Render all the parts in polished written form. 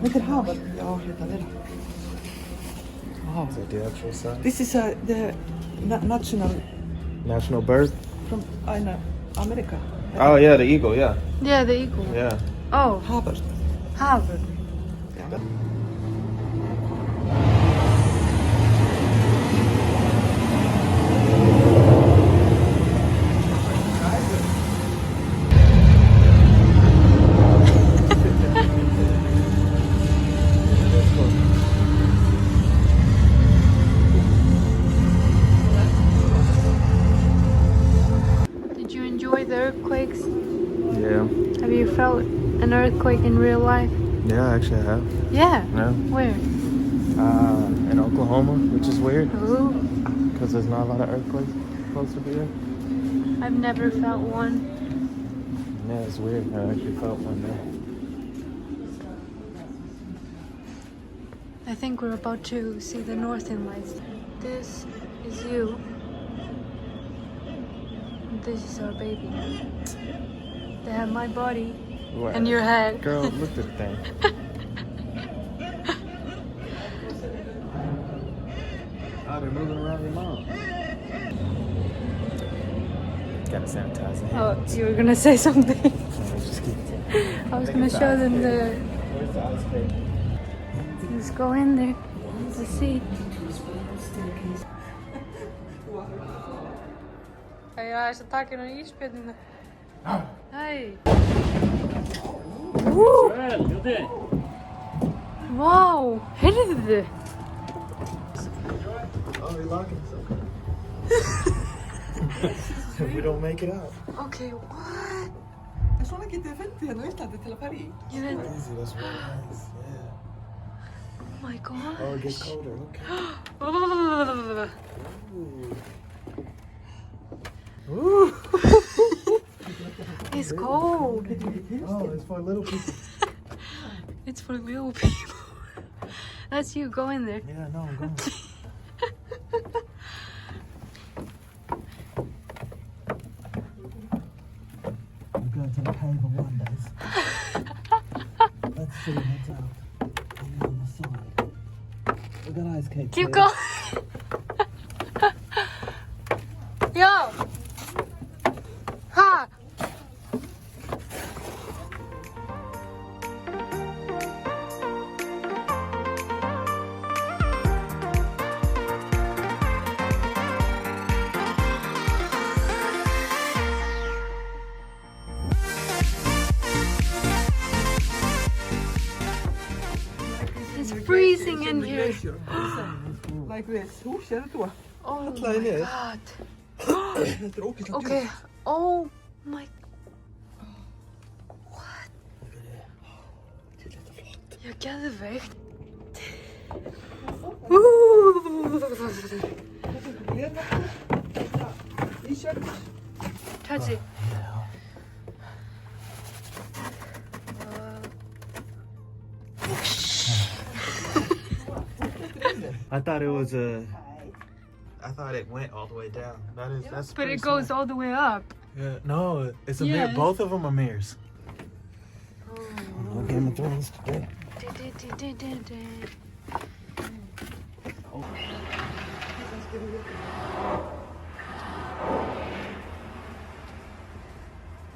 Þetta hafa, já, hérna vera. Oh, is that the actual sign? This is the National bird? from America. Oh, yeah, the eagle, yeah. Yeah, the eagle. Yeah. Oh, Havert. Harvard. Ja. Did you enjoy the earthquakes? Yeah. Have you felt an earthquake in real life? Yeah, actually I have. Yeah. Yeah. Where? In Oklahoma, which is weird, Ooh, because there's not a lot of earthquakes supposed to be there. I've never felt one. Yeah, it's weird. I actually felt one there. I think we're about to see the northern lights. This is you. This is our baby. They have my body What? and your head. Girl, look at the thing. Oh, they're moving around your mom. Gotta sanitize the Oh, hands. you were gonna say something. No, just keep I was gonna show them the. Where's the ice cream? Let's go in there. Let's see. Ég aðeins að taka hérna íspjörnina. Hei. Vá, heyrðu þið? Oh, they're locking something. We don't make it out. Ok, what? En svona getið þið fundið hérna á Íslandi til að fara í. Ég veit. Easy, that's really nice. Yeah. Oh my god. Oh, it gets colder. Okay. Ooh. It's cold. Oh, it's for little people. It's for little people. That's you, go in there. Yeah, no, I'm going. We're going to the Cave of Wonders. Let's see what's out on the side. Look at ice cake. Keep going. Yo. Ha. It's freezing in here. Like this. Hú, sér þetta? Oh Hallaði my niður. god. Þetta er ógeðslega Okay. djúpt. Oh my. Þetta er flott. Ég er geðveikt. Hérna. Í sjörnus. Touch it. I thought it was I thought it went all the way down. That's But pretty it goes small. all the way up. Yeah, no, it's a mirror. Yes. Both of them are mirrors. Oh. Game of Thrones today.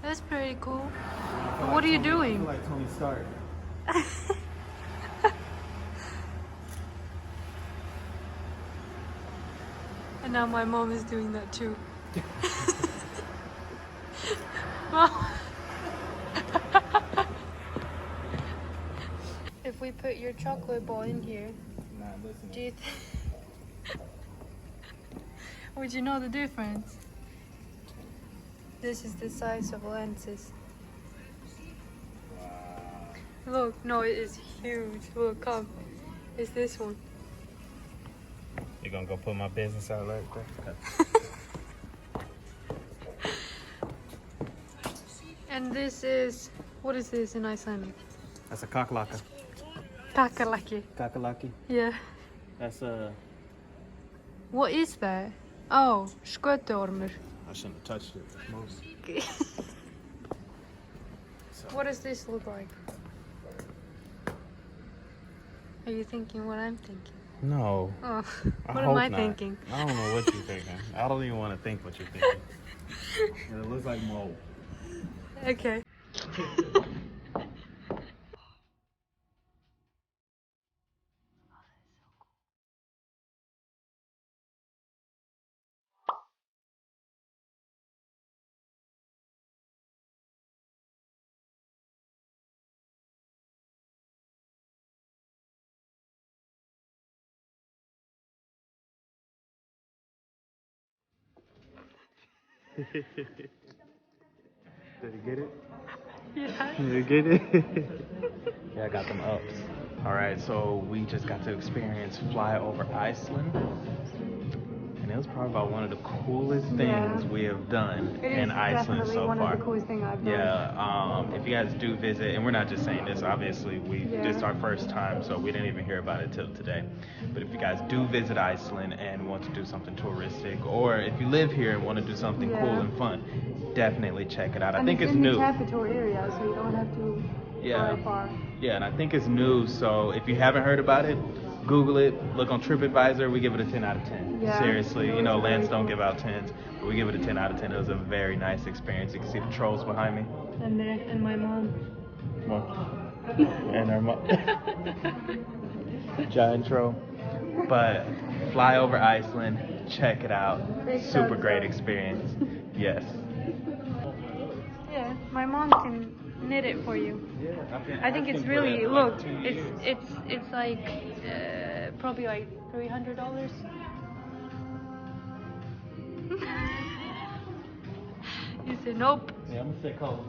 That's pretty cool. But what are you doing? Like Tony Stark. And now my mom is doing that too. If we put your chocolate ball in here, Nah, listen. do you would you know the difference? This is the size of lenses. Look, no, it is huge. Look, come. It's this one. You gonna go put my business out like that? And this is, what is this in Icelandic? That's a kakalaka. Kakalaki. Kakalaki. Yeah. That's a. What is that? Oh, skötuormur. I shouldn't have touched it. Most. What does this look like? Are you thinking what I'm thinking? No. Oh, I what am hope I not. thinking? I don't know what you're thinking. I don't even want to think what you're thinking. And it looks like mold. Okay. Did you get it? Yeah. Did you get it? Yeah, I got them ups. All right, so we just got to experience FlyOver Iceland. And it was probably about one of the coolest things we have done in Iceland so one far. of the coolest things I've done. Yeah, if you guys do visit, and we're not just saying this, obviously, this is our first time, so we didn't even hear about it till today. But if you guys do visit Iceland and want to do something touristic, or if you live here and want to do something cool and fun, definitely check it out. I think it's new. It's in the capital area, so you don't have to go far. Yeah, and I think it's new, so if you haven't heard about it, Google it, look on TripAdvisor, we give it a 10 out of 10. Yeah, Seriously, you know, Lance don't give out 10s, but we give it a 10 out of 10. It was a very nice experience. You can see the trolls behind me. And my mom. And our mom. Giant troll. But FlyOver Iceland, check it out. Super great experience. Yes. Yeah, my mom can knit it for you. Yeah, I think it's really, look, it's like probably like $300. You said nope. Yeah, I'm gonna say cold.